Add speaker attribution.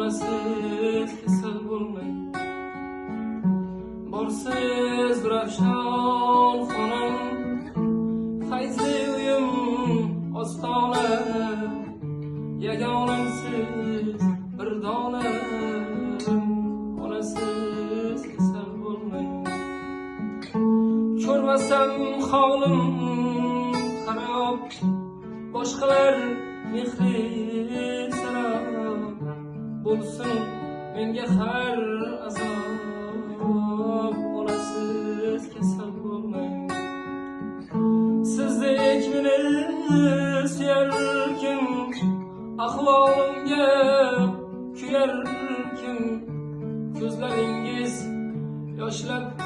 Speaker 1: onasiz kasal bo'lmang. Borsiz Rafshon xonam, fayzli uyim ostona, yagonamsiz bir donam, onasiz kasal bo'lmang. Ko'rmasam holim xarob, boshqalar mehri salom, bo'lsin menga har azob, onasiz kasal bo'lmang. Sizdek meni suyar kim, ahvolimga kuyar kim, ko'zlaringiz yoshlab